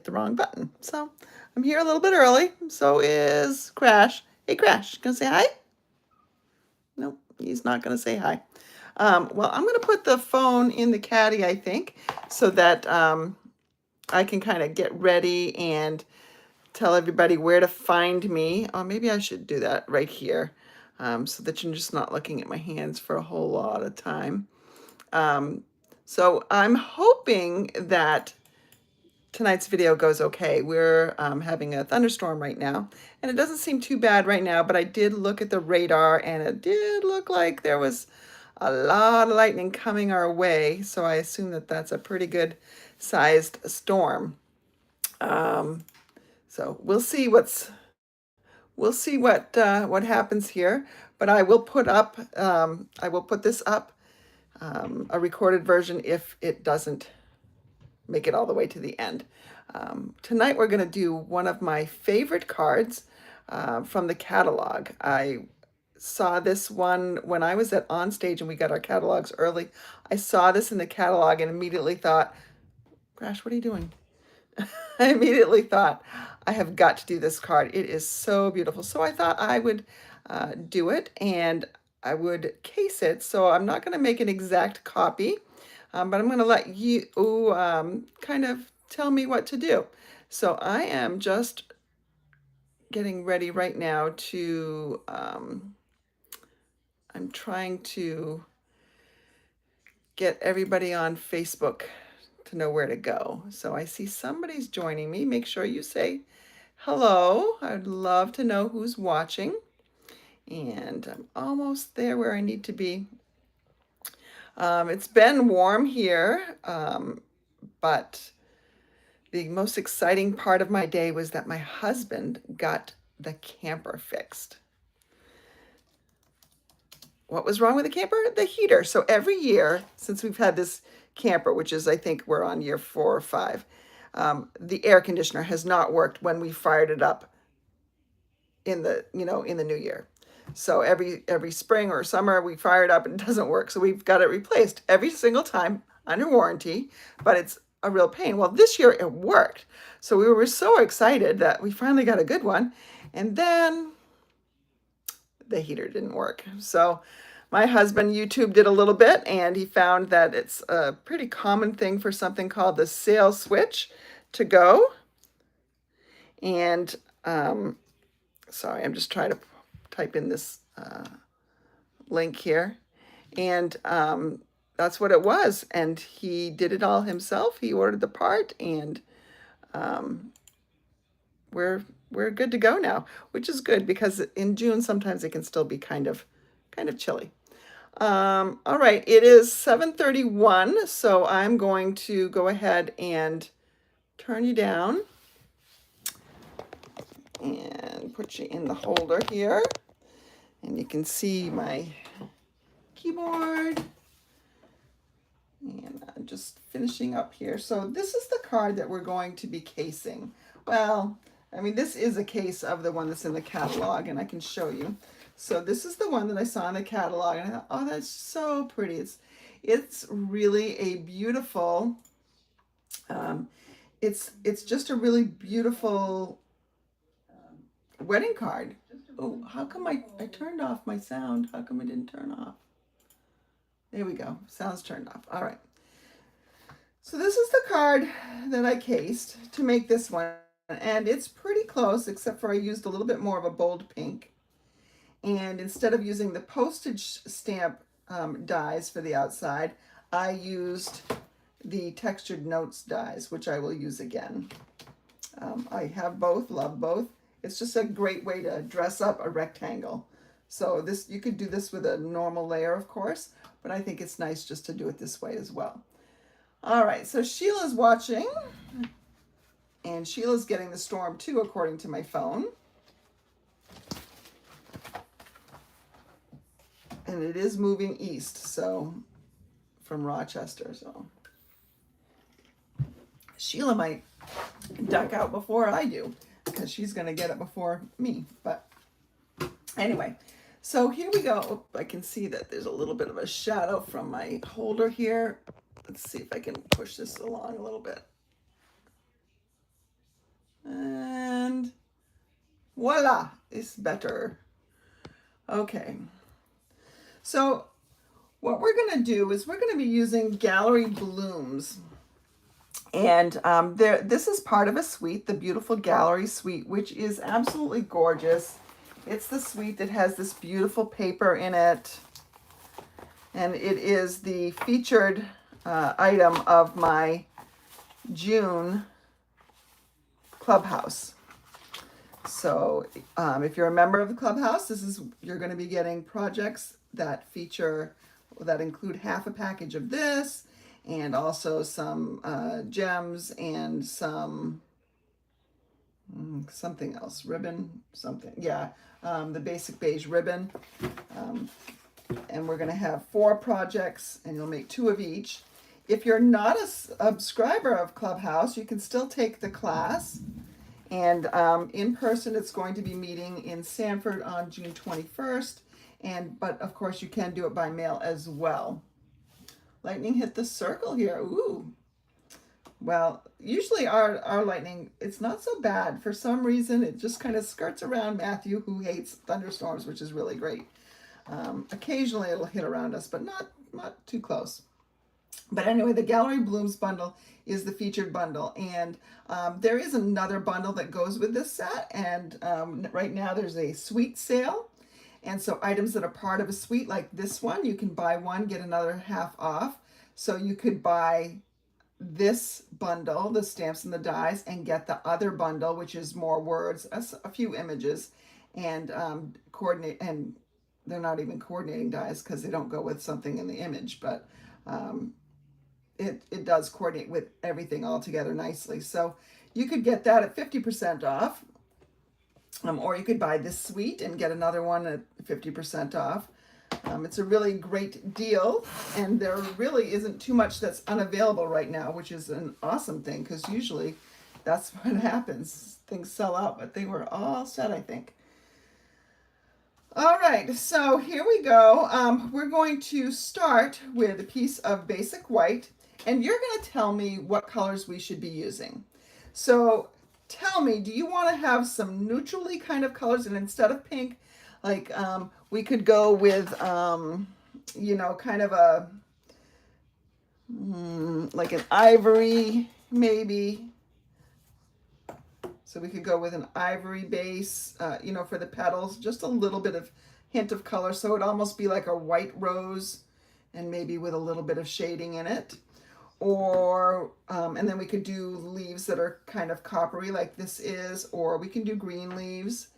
the wrong button. So I'm here a little bit early. So is Crash. Hey, Crash, gonna say hi? Nope, he's not gonna say hi. Well, I'm gonna put the phone in the caddy, I think, so that I can kind of get ready and tell everybody where to find me. Oh, maybe I should do that right here, so that you're just not looking at my hands for a whole lot of time. So I'm hoping that tonight's video goes okay. We're having a thunderstorm right now, and it doesn't seem too bad right now, but I did look at the radar, and it did look like there was a lot of lightning coming our way, so I assume that that's a pretty good sized storm. So we'll see what happens here, but I will put this up, a recorded version if it doesn't make it all the way to the end. Tonight we're going to do one of my favorite cards from the catalog. I saw this one when I was at Onstage and we got our catalogs early. I saw this in the catalog and immediately thought, Crash, what are you doing? I immediately thought, I have got to do this card. It is so beautiful. So I thought I would do it and I would case it. So I'm not going to make an exact copy, but I'm going to let you kind of tell me what to do. So I am just getting ready right now to, I'm trying to get everybody on Facebook to know where to go. So I see somebody's joining me. Make sure you say hello. I'd love to know who's watching. And I'm almost there where I need to be. It's been warm here, but the most exciting part of my day was that my husband got the camper fixed. What was wrong with the camper? The heater. So every year since we've had this camper, which is, I think we're on year 4 or 5, the air conditioner has not worked when we fired it up in the new year. So every spring or summer we fire it up and it doesn't work. So we've got it replaced every single time under warranty, but it's a real pain. Well, this year it worked. So we were so excited that we finally got a good one. And then the heater didn't work. So my husband YouTube did a little bit and he found that it's a pretty common thing for something called the sail switch to go. And sorry, I'm just trying to type in this link here. And that's what it was. And he did it all himself. He ordered the part and we're good to go now, which is good because in June sometimes it can still be kind of chilly. All right, it is 7:31, so I'm going to go ahead and turn you down and put you in the holder here. And you can see my keyboard. And I'm just finishing up here. So this is the card that we're going to be casing. Well, I mean, this is a case of the one that's in the catalog, and I can show you. So this is the one that I saw in the catalog, and I thought, oh, that's so pretty. It's really a beautiful, it's just a really beautiful wedding card. Oh, how come I turned off my sound? How come it didn't turn off? There we go. Sound's turned off. All right. So this is the card that I cased to make this one. And it's pretty close, except for I used a little bit more of a bold pink. And instead of using the postage stamp dies for the outside, I used the textured notes dies, which I will use again. I have both, love both. It's just a great way to dress up a rectangle. So this, you could do this with a normal layer, of course, but I think it's nice just to do it this way as well. All right, so Sheila's watching, and Sheila's getting the storm too, according to my phone. And it is moving east, so from Rochester, so Sheila might duck out before I do, because she's going to get it before me. But anyway, so here we go. Oh, I can see that there's a little bit of a shadow from my holder here. Let's see if I can push this along a little bit. Voila, it's better. Okay, so what we're going to do is we're going to be using Gallery Blooms. And this is part of a suite, the beautiful Gallery suite, which is absolutely gorgeous. It's the suite that has this beautiful paper in it. And it is the featured item of my June Clubhouse. So if you're a member of the Clubhouse, you're going to be getting projects that include half a package of this, and also some gems and some something else, ribbon, something, yeah, the basic beige ribbon. And we're going to have 4 projects, and you'll make 2 of each. If you're not a subscriber of Clubhouse, you can still take the class. And in person, it's going to be meeting in Sanford on June 21st. But of course, you can do it by mail as well. Lightning hit the circle here. Ooh. Well, usually our lightning, it's not so bad. For some reason, it just kind of skirts around Matthew, who hates thunderstorms, which is really great. Occasionally, it'll hit around us, but not too close. But anyway, the Gallery Blooms bundle is the featured bundle. And there is another bundle that goes with this set. And right now, there's a suite sale. And so items that are part of a suite, like this one, you can buy one, get another half off. So you could buy this bundle, the stamps and the dies, and get the other bundle, which is more words, a few images, and coordinate. And they're not even coordinating dies because they don't go with something in the image, but it does coordinate with everything all together nicely. So you could get that at 50% off. Or you could buy this suite and get another one at 50% off. It's a really great deal, and there really isn't too much that's unavailable right now, which is an awesome thing, because usually that's what happens. Things sell out, but they were all set, I think. All right, so here we go. We're going to start with a piece of basic white, and you're going to tell me what colors we should be using. So tell me, do you want to have some neutrally kind of colors, and instead of pink, like we could go with, you know, kind of a, like an ivory maybe. So we could go with an ivory base, you know, for the petals, just a little bit of hint of color. So it'd almost be like a white rose, and maybe with a little bit of shading in it. Or, and then we could do leaves that are kind of coppery like this is, or we can do green leaves.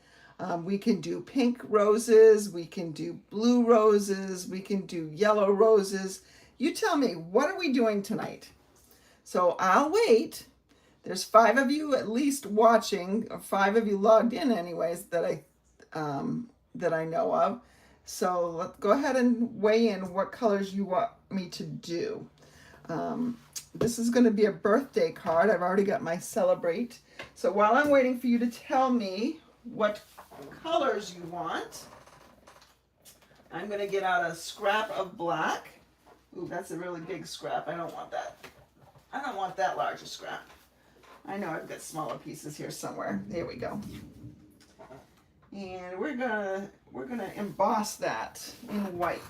We can do pink roses. We can do blue roses. We can do yellow roses. You tell me, what are we doing tonight? So I'll wait. There's 5 of you at least watching, or 5 of you logged in anyways, that I know of. So let's go ahead and weigh in what colors you want me to do. This is going to be a birthday card. I've already got my celebrate. So while I'm waiting for you to tell me what colors you want, I'm going to get out a scrap of black. Ooh, that's a really big scrap. I don't want that. I don't want that large a scrap. I know I've got smaller pieces here somewhere. There we go. And we're gonna emboss that in white,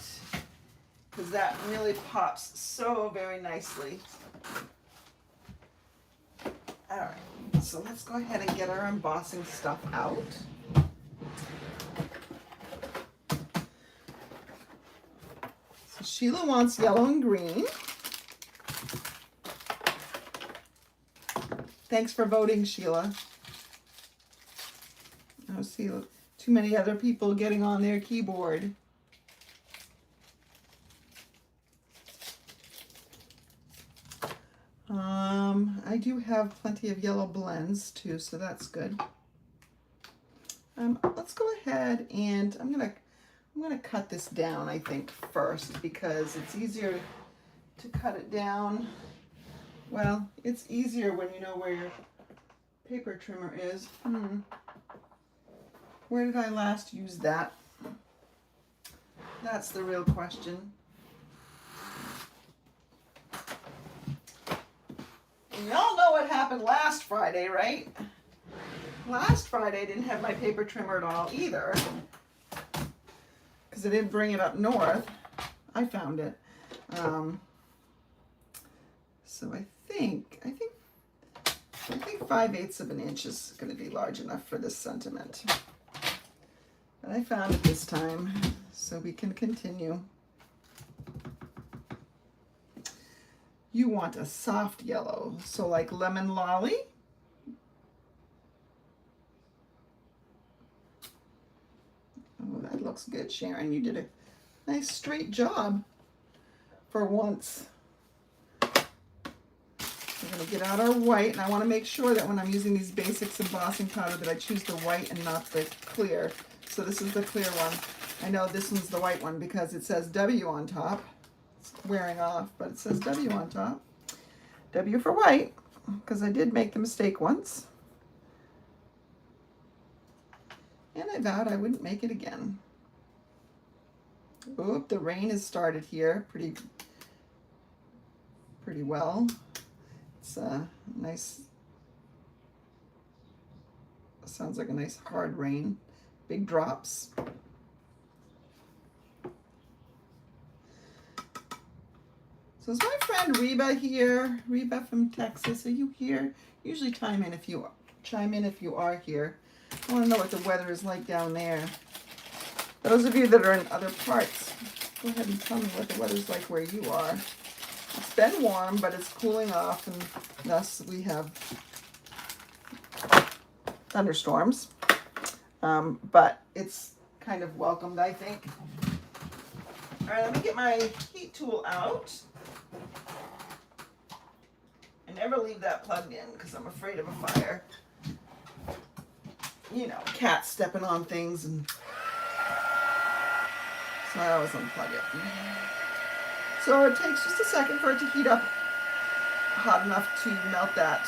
because that really pops so very nicely. All right, so let's go ahead and get our embossing stuff out. So Sheila wants yellow and green. Thanks for voting, Sheila. I see too many other people getting on their keyboard. I do have plenty of yellow blends too, so that's good. Let's go ahead and I'm gonna cut this down, I think, first, because it's easier to cut it down. Well, it's easier when you know where your paper trimmer is. Where did I last use that? That's the real question. And y'all know what happened last Friday, right? Last Friday I didn't have my paper trimmer at all either, because I didn't bring it up north. I found it. So I think 5/8 of an inch is going to be large enough for this sentiment. But I found it this time, so we can continue. You want a soft yellow, so like lemon lolly. Oh, that looks good, Sharon. You did a nice straight job for once. We're going to get out our white, and I want to make sure that when I'm using these basics embossing powder that I choose the white and not the clear. So this is the clear one. I know this one's the white one because it says W on top. It's wearing off, but it says W on top. W for white, because I did make the mistake once. And I vowed I wouldn't make it again. Oop, the rain has started here pretty well. It's a nice, sounds like a nice hard rain, big drops. So is my friend Reba here? Reba from Texas, are you here? Usually chime in if you are here. I want to know what the weather is like down there. Those of you that are in other parts, go ahead and tell me what the weather's like where you are. It's been warm, but it's cooling off, and thus we have thunderstorms. But it's kind of welcomed, I think. All right, let me get my heat tool out. I never leave that plugged in because I'm afraid of a fire. You know, cats stepping on things, and so I always unplug it. So it takes just a second for it to heat up hot enough to melt that.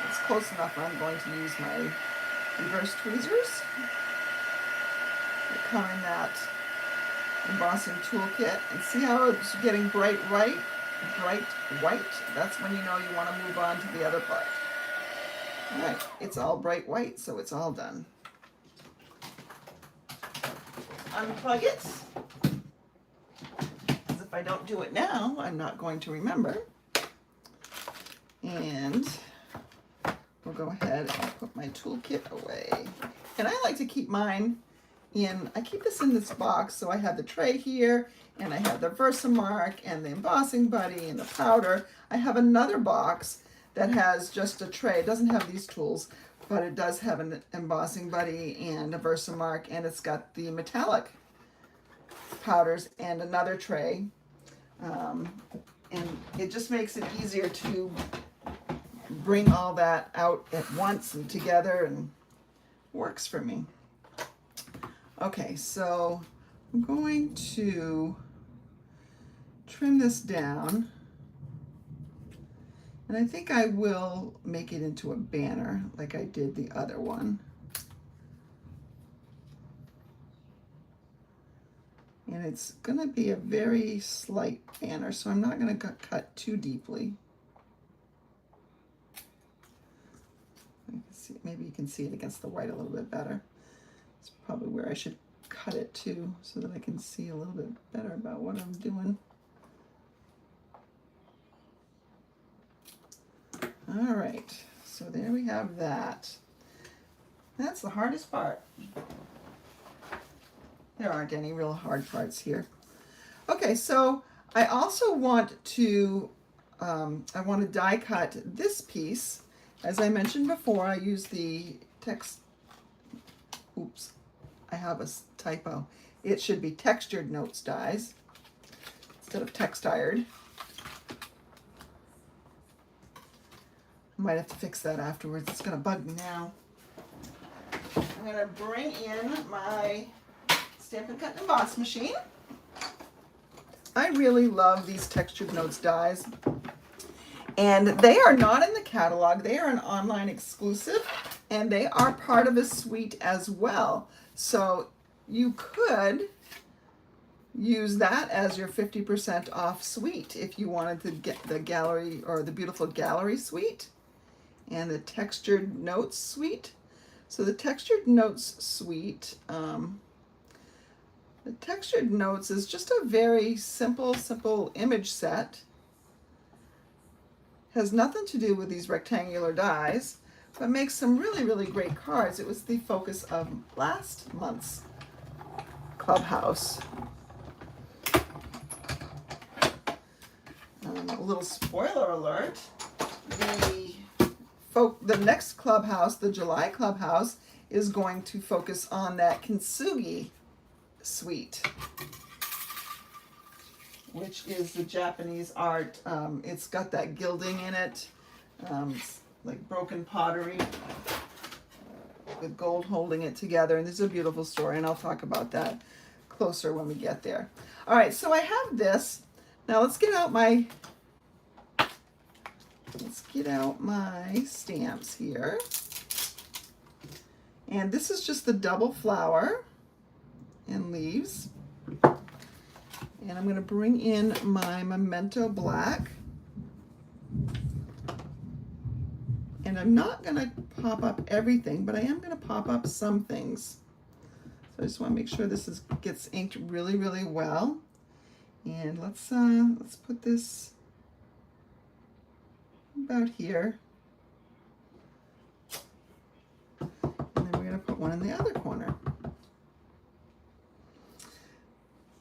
It's close enough where I'm going to use my reverse tweezers. They come in that embossing toolkit, and see how it's getting bright white? That's when you know you want to move on to the other part. All right, it's all bright white, so it's all done. Unplug it, because if I don't do it now, I'm not going to remember. And we'll go ahead and put my toolkit away. And I like to keep mine I keep this in this box, so I have the tray here, and I have the Versamark, and the embossing buddy, and the powder. I have another box that has just a tray. It doesn't have these tools, but it does have an embossing buddy and a Versamark, and it's got the metallic powders and another tray. And it just makes it easier to bring all that out at once and together, and works for me. Okay, so I'm going to trim this down, and I think I will make it into a banner like I did the other one. And it's gonna be a very slight banner, so I'm not gonna cut too deeply. Maybe you can see it against the white a little bit better. It's probably where I should cut it too, so that I can see a little bit better about what I'm doing. All right, so there we have that. That's the hardest part. There aren't any real hard parts here. Okay, so I also want to, I want to die cut this piece. As I mentioned before, I use the oops, I have a typo. It should be textured notes dies instead of textired. I might have to fix that afterwards. It's gonna bug me now. I'm gonna bring in my Stampin' Cut and Emboss machine. I really love these textured notes dies. And they are not in the catalog. They are an online exclusive, and they are part of a suite as well. So you could use that as your 50% off suite if you wanted to get the gallery or the beautiful gallery suite. and the Textured Notes Suite. So the Textured Notes Suite, the Textured Notes is just a very simple image set. Has nothing to do with these rectangular dies, but makes some really great cards. It was the focus of last month's Clubhouse. A little spoiler alert, the next Clubhouse, the July Clubhouse, is going to focus on that Kintsugi suite, which is the Japanese art. It's got that gilding in it, like broken pottery with gold holding it together. And this is a beautiful story, and I'll talk about that closer when we get there. All right, so I have this. Now let's get out my stamps here. And this is just the double flower and leaves. And I'm going to bring in my Memento Black. And I'm not going to pop up everything, but I am going to pop up some things. So I just want to make sure this gets inked really well. And let's put this about here. And then we're going to put one in the other corner.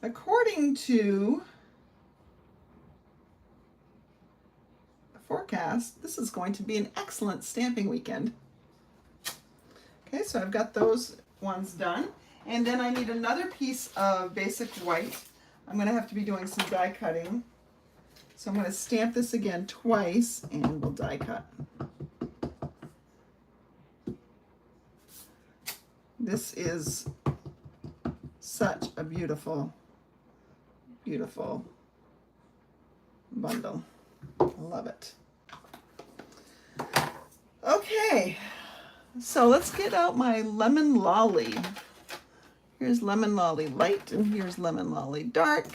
According to the forecast, this is going to be an excellent stamping weekend. Okay, so I've got those ones done. And then I need another piece of basic white. I'm going to have to be doing some die cutting. So I'm going to stamp this again twice and we'll die cut. This is such a beautiful bundle. I love it. Okay, so let's get out my Lemon Lolly. Here's Lemon Lolly Light and here's Lemon Lolly Dark.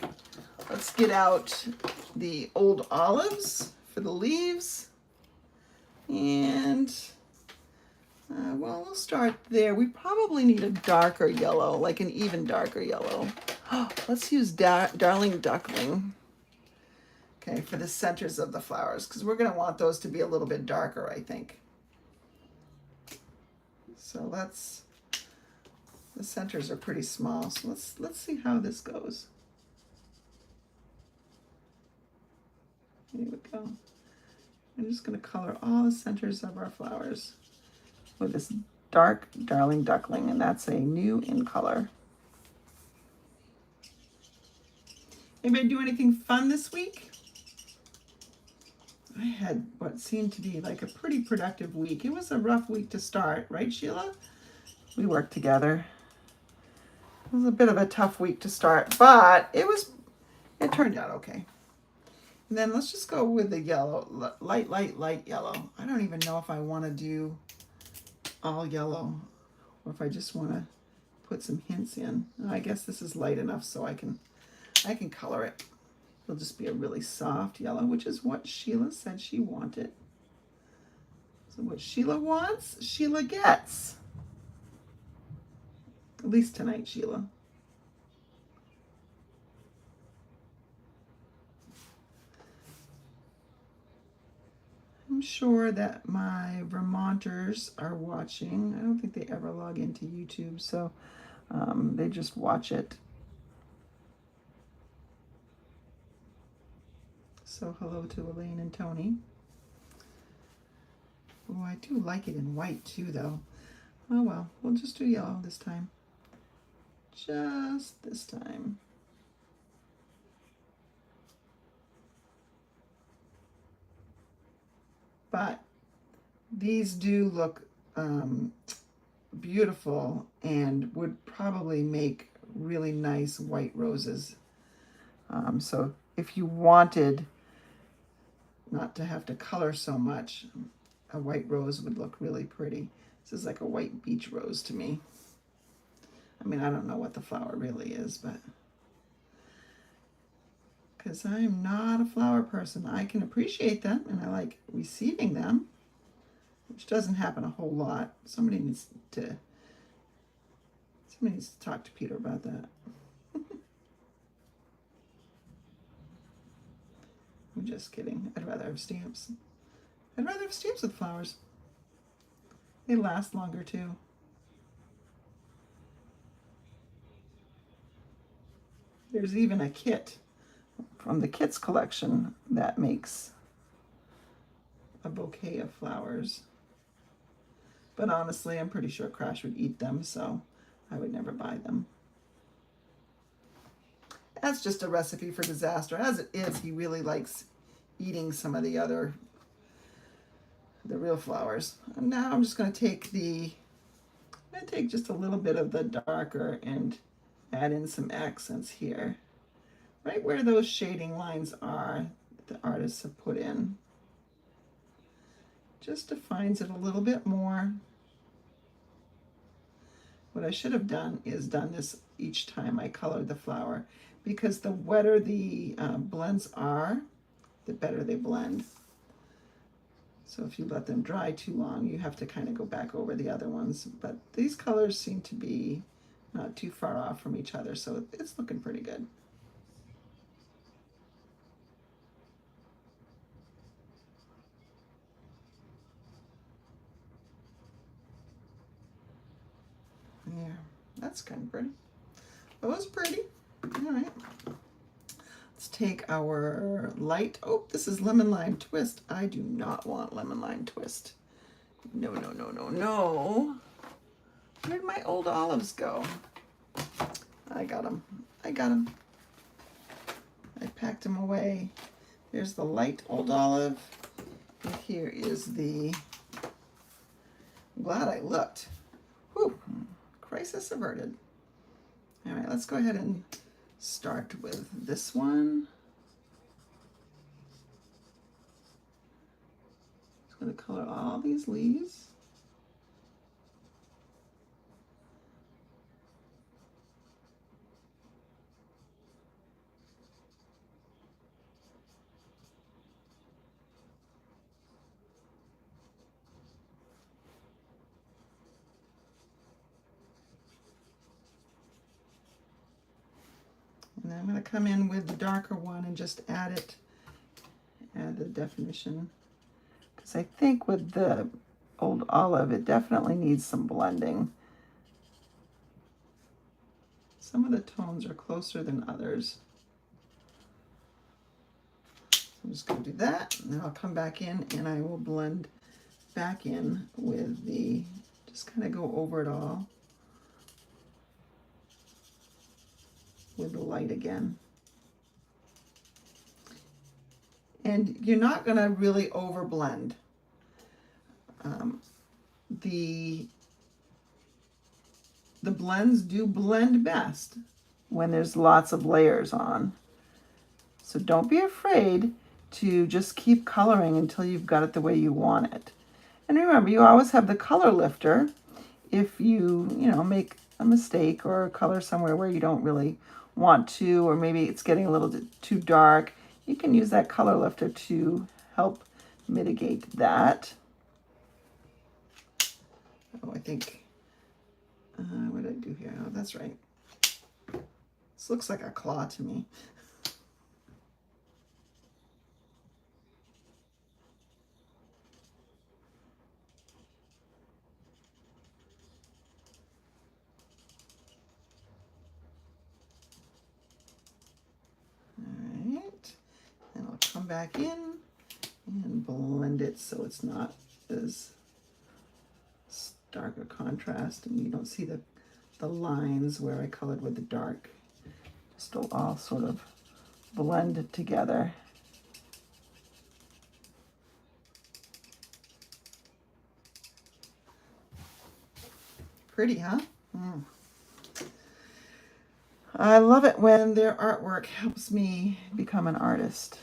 Let's get out the Old Olives for the leaves. And, well, we'll start there. We probably need a darker yellow, like an even darker yellow. Let's use Darling Duckling. Okay, for the centers of the flowers, because we're going to want those to be a little bit darker, I think. So the centers are pretty small, so let's see how this goes. Here we go. I'm just going to color all the centers of our flowers with this dark Darling Duckling, and that's a new in color. Anybody do anything fun this week? I had what seemed to be like a pretty productive week. It was a rough week to start, right, Sheila? We worked together. It was a bit of a tough week to start, but it turned out okay. And then let's just go with the yellow, light yellow. I don't even know if I want to do all yellow or if I just want to put some hints in. I guess this is light enough so I can color it. It'll just be a really soft yellow, which is what Sheila said she wanted. So what Sheila wants, Sheila gets. At least tonight, Sheila. I'm sure that my Vermonters are watching. I don't think they ever log into YouTube, so they just watch it. So hello to Elaine and Tony. Oh, I do like it in white too, though. Oh well, we'll just do yellow this time. Just this time. But these do look beautiful and would probably make really nice white roses. So if you wanted not to have to color so much, a white rose would look really pretty. This is like a white beach rose to me. I mean, I don't know what the flower really is, but because I am not a flower person. I can appreciate them and I like receiving them, which doesn't happen a whole lot. Somebody needs to talk to Peter about that. I'm just kidding. I'd rather have stamps. I'd rather have stamps with flowers. They last longer too. There's even a kit from the Kits collection that makes a bouquet of flowers. But honestly, I'm pretty sure Crash would eat them, so I would never buy them. That's just a recipe for disaster. As it is, he really likes eating some of the real flowers. And now I'm just going to take just a little bit of the darker and add in some accents here. Right where those shading lines are that the artists have put in. Just defines it a little bit more. What I should have done is done this each time I colored the flower, because the wetter the blends are, the better they blend. So if you let them dry too long, you have to kind of go back over the other ones. But these colors seem to be not too far off from each other, so it's looking pretty good. Yeah, that's kind of pretty. That was pretty. All right. Let's take our light. Oh, this is lemon lime twist. I do not want lemon lime twist. No, no, no, no, no. Where'd my old olives go? I got them. I got them. I packed them away. There's the light old olive. And here is the, I'm glad I looked. Whew, crisis averted. All right, let's go ahead and start with this one. Just going to color all these leaves. And then I'm going to come in with the darker one and just add the definition. Because I think with the old olive, it definitely needs some blending. Some of the tones are closer than others. So I'm just going to do that, and then I'll come back in and I will blend back in with just kind of go over it all with the light again. And you're not going to really over blend. The blends do blend best when there's lots of layers on. So don't be afraid to just keep coloring until you've got it the way you want it. And remember, you always have the color lifter if you make a mistake or color somewhere where you don't really want to, or maybe it's getting a little bit too dark. You can use that color lifter to help mitigate that. Oh, I think, what did I do here? Oh, that's right. This looks like a claw to me. All right, and I'll come back in and blend it so it's not as dark a contrast, and you don't see the lines where I colored with the dark. Just all sort of blend together. Pretty, huh? I love it when their artwork helps me become an artist.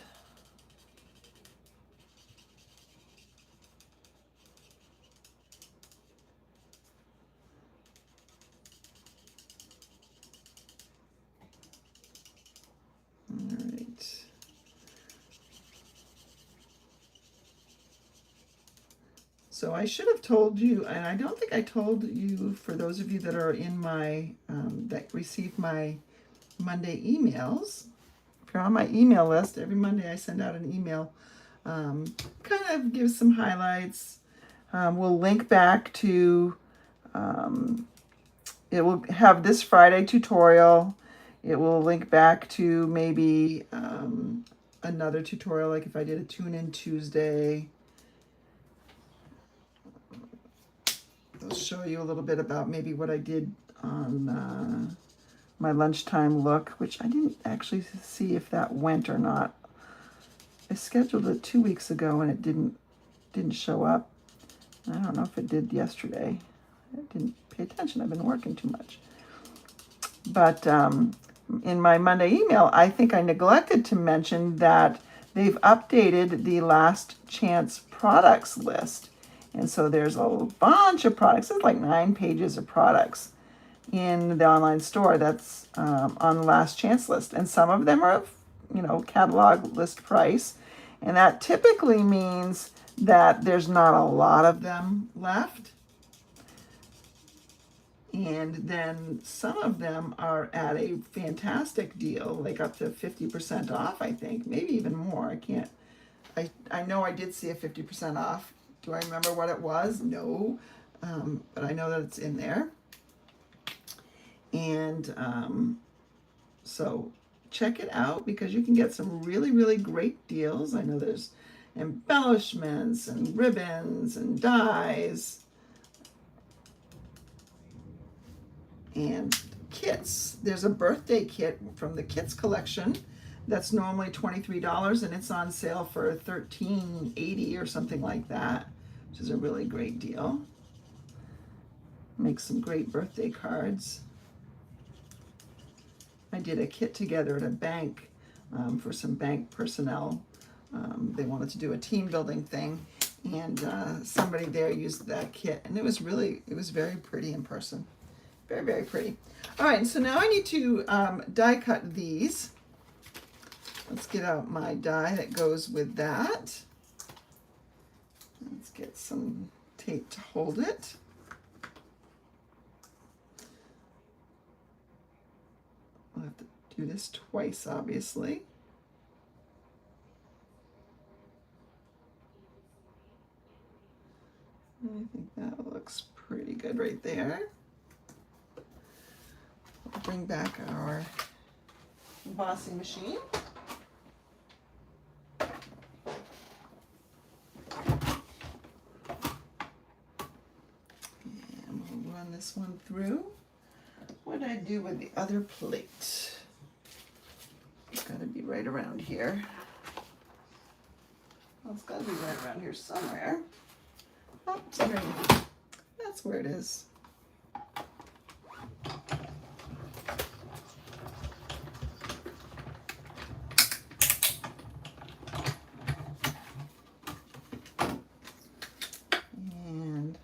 All right. So I should have told you, and I don't think I told you, for those of you that are in my, that receive my Monday emails. If you're on my email list, every Monday I send out an email, kind of gives some highlights. We'll link back to, it will have this Friday tutorial. It will link back to maybe another tutorial, like if I did a tune-in Tuesday. I'll show you a little bit about maybe what I did on my lunchtime look, which I didn't actually see if that went or not. I scheduled it 2 weeks ago and it didn't show up. I don't know if it did yesterday. I didn't pay attention. I've been working too much. But in my Monday email, I think I neglected to mention that they've updated the last chance products list. And so there's a bunch of products. There's like 9 pages of products in the online store that's on the last chance list. And some of them are, catalog list price. And that typically means that there's not a lot of them left. And then some of them are at a fantastic deal, like up to 50% off, I think, maybe even more. I know I did see a 50% off. Do I remember what it was? No, but I know that it's in there. And so check it out, because you can get some really, really great deals. I know there's embellishments and ribbons and dies and kits. There's a birthday kit from the kits collection that's normally $23 and it's on sale for $13.80 or something like that, which is a really great deal. Makes some great birthday cards. I did a kit together at a bank for some bank personnel. They wanted to do a team building thing, and somebody there used that kit, and it was very pretty in person. Very, very pretty. All right, so now I need to die cut these. Let's get out my die that goes with that. Let's get some tape to hold it. I'll have to do this twice, obviously. I think that looks pretty good right there. We'll bring back our embossing machine. And we'll run this one through. What did I do with the other plate? It's got to be right around here. Well, it's got to be right around here somewhere. Oh, sorry. That's where it is. And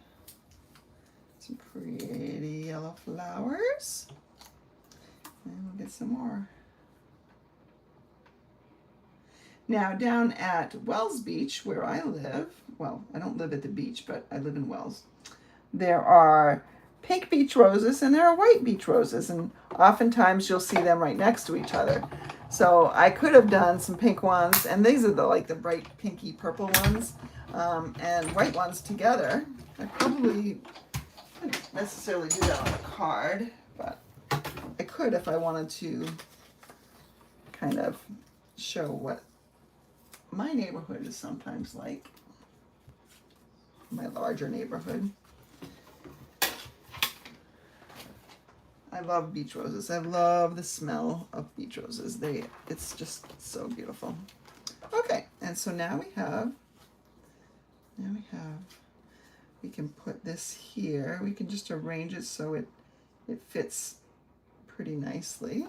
some pretty yellow flowers. And we'll get some more. Now down at Wells Beach, where I live, well, I don't live at the beach, but I live in Wells, there are pink beach roses and there are white beach roses, and oftentimes you'll see them right next to each other. So I could have done some pink ones, and these are the bright pinky purple ones, and white ones together. I probably couldn't necessarily do that on a card, but I could if I wanted to kind of show what my neighborhood is sometimes like, my larger neighborhood. I love beach roses. I love the smell of beach roses. It's just so beautiful. Okay, and so now we can put this here. We can just arrange it so it fits pretty nicely.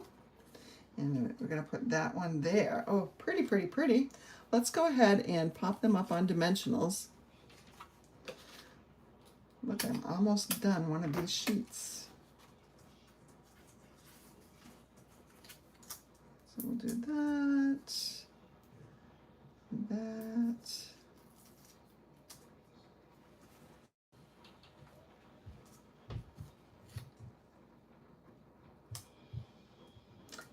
And we're gonna put that one there. Oh, pretty, pretty, pretty. Let's go ahead and pop them up on dimensionals. Look, I'm almost done one of these sheets. So we'll do that, that.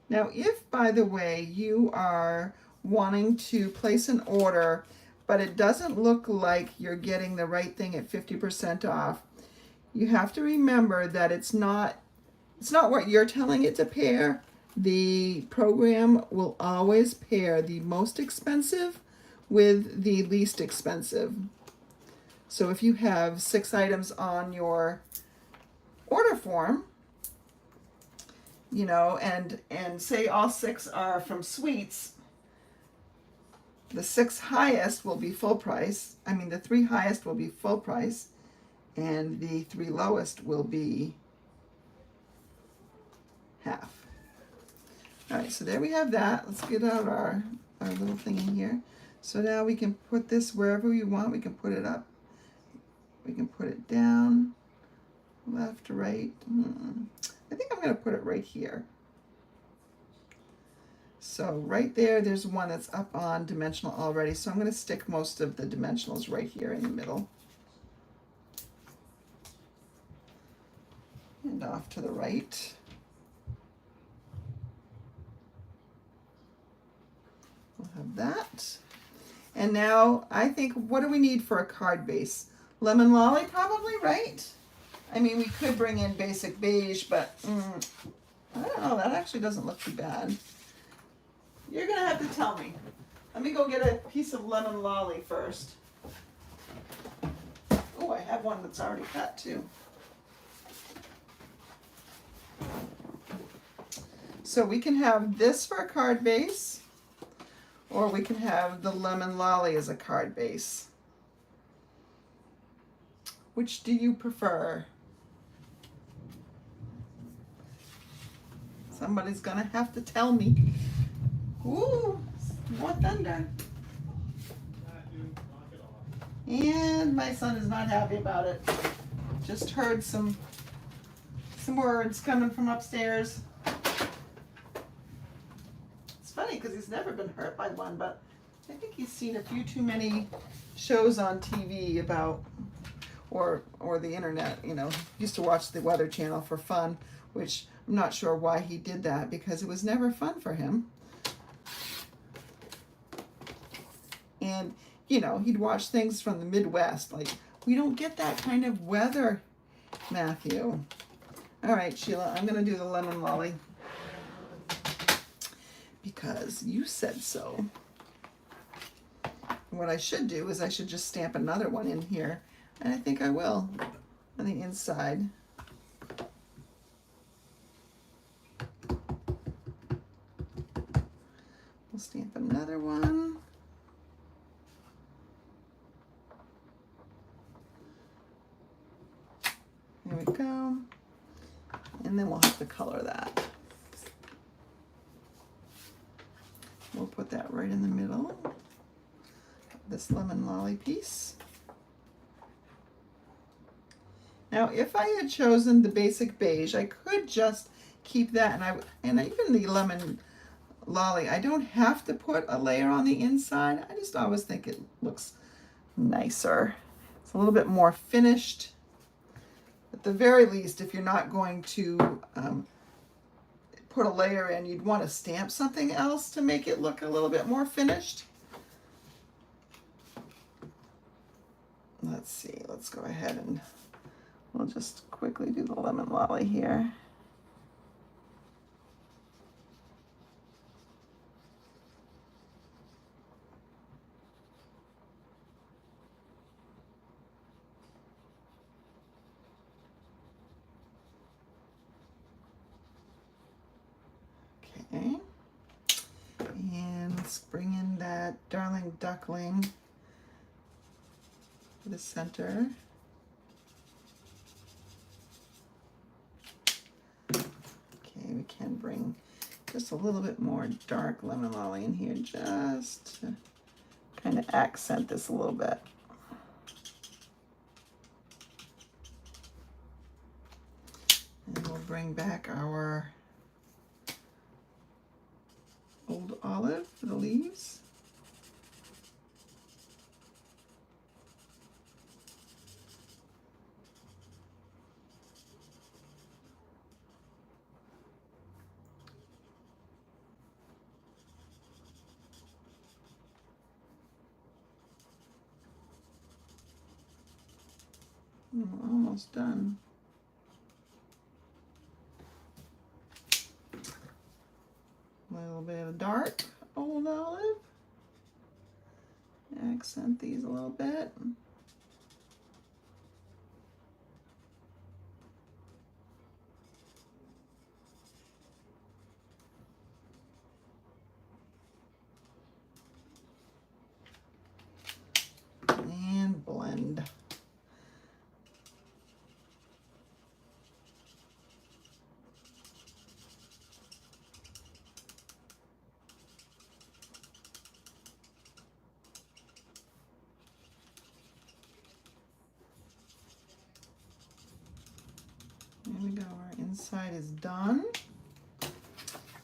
Now, if, by the way, you are wanting to place an order, but it doesn't look like you're getting the right thing at 50% off, you have to remember that it's not what you're telling it to pair. The program will always pair the most expensive with the least expensive. So if you have 6 items on your order form, you know, and say all 6 are from sweets, the 6 highest will be full price. I mean, the 3 highest will be full price, and the 3 lowest will be half. All right, so there we have that. Let's get out our little thing in here. So now we can put this wherever we want. We can put it up. We can put it down, left, right. I think I'm going to put it right here. So right there, there's one that's up on dimensional already. So I'm going to stick most of the dimensionals right here in the middle. And off to the right. We'll have that. And now I think, what do we need for a card base? Lemon Lolly probably, right? I mean, we could bring in basic beige, but I don't know, that actually doesn't look too bad. You're gonna have to tell me. Let me go get a piece of Lemon Lolly first. Oh, I have one that's already cut too. So we can have this for a card base, or we can have the Lemon Lolly as a card base. Which do you prefer? Somebody's gonna have to tell me. Ooh, more thunder. And my son is not happy about it. Just heard some words coming from upstairs. It's funny because he's never been hurt by one, but I think he's seen a few too many shows on TV about, or the internet, you know. Used to watch the Weather Channel for fun, which I'm not sure why he did that, because it was never fun for him. And, you know, he'd watch things from the Midwest. Like, we don't get that kind of weather, Matthew. All right, Sheila, I'm going to do the Lemon Lolly because you said so. What I should do is I should just stamp another one in here, and I think I will, on the inside. We'll stamp another one. There we go. And then we'll have to color that. We'll put that right in the middle of this Lemon Lolly piece. Now, if I had chosen the basic beige, I could just keep that, and even the Lemon Lolly, I don't have to put a layer on the inside. I just always think it looks nicer. It's a little bit more finished. At the very least, if you're not going to put a layer in, you'd want to stamp something else to make it look a little bit more finished. Let's see, let's go ahead and we'll just quickly do the Lemon Lolly here. Okay, and let's bring in that Darling Duckling to the center. Okay, we can bring just a little bit more dark Lemon Lolly in here just to kind of accent this a little bit. And we'll bring back our Old Olive for the leaves. Almost done. A little bit of dark old olive. Accent these a little bit. And blend. There we go, our inside is done.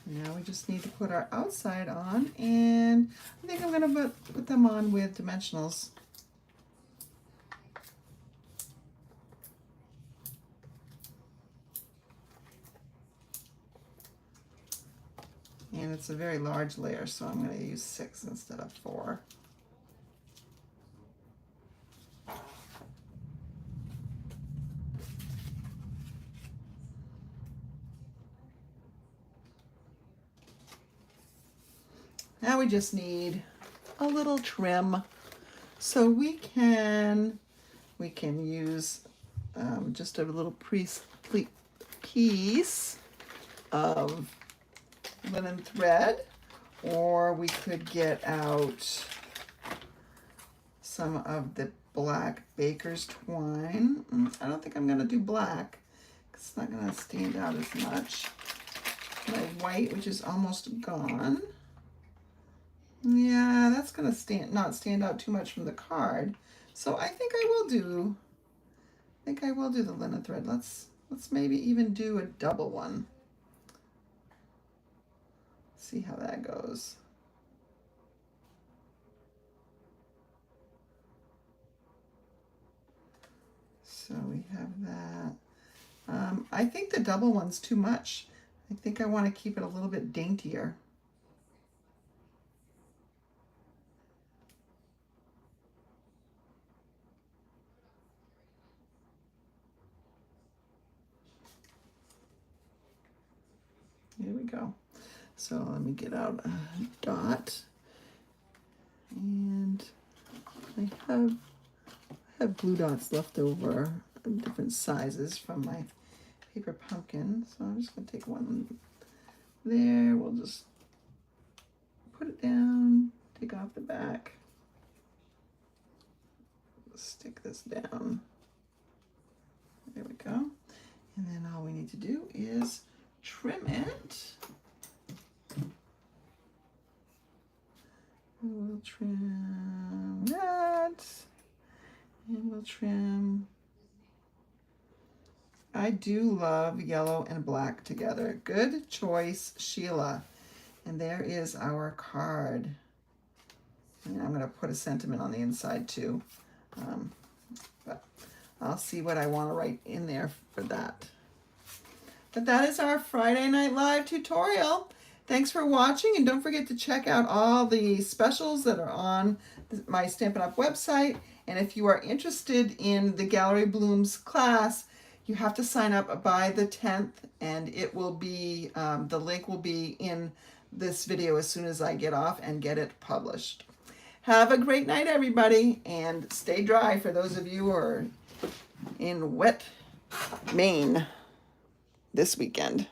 Now we just need to put our outside on, and I think I'm gonna put them on with dimensionals. And it's a very large layer, so I'm gonna use 6 instead of 4. Now we just need a little trim. So we can use just a little piece of linen thread, or we could get out some of the black baker's twine. I don't think I'm gonna do black, 'cause it's not gonna stand out as much. My white, which is almost gone. Yeah, that's gonna not stand out too much from the card. So I think I will do the linen thread. Let's maybe even do a double one. See how that goes. So we have that. I think the double one's too much. I think I want to keep it a little bit daintier. Here we go. So let me get out a dot, and I have glue dots left over of different sizes from my paper pumpkin. So I'm just gonna take one there. We'll just put it down, take off the back, stick this down. There we go. And then all we need to do is trim it. We'll trim that, and we'll trim. I do love yellow and black together. Good choice, Sheila. And there is our card. And I'm going to put a sentiment on the inside too. But I'll see what I want to write in there for that. But that is our Friday Night Live tutorial. Thanks for watching, and don't forget to check out all the specials that are on my Stampin' Up! Website. And if you are interested in the Gallery Blooms class, you have to sign up by the 10th, and it will be, the link will be in this video as soon as I get off and get it published. Have a great night, everybody, and stay dry for those of you who are in wet Maine this weekend.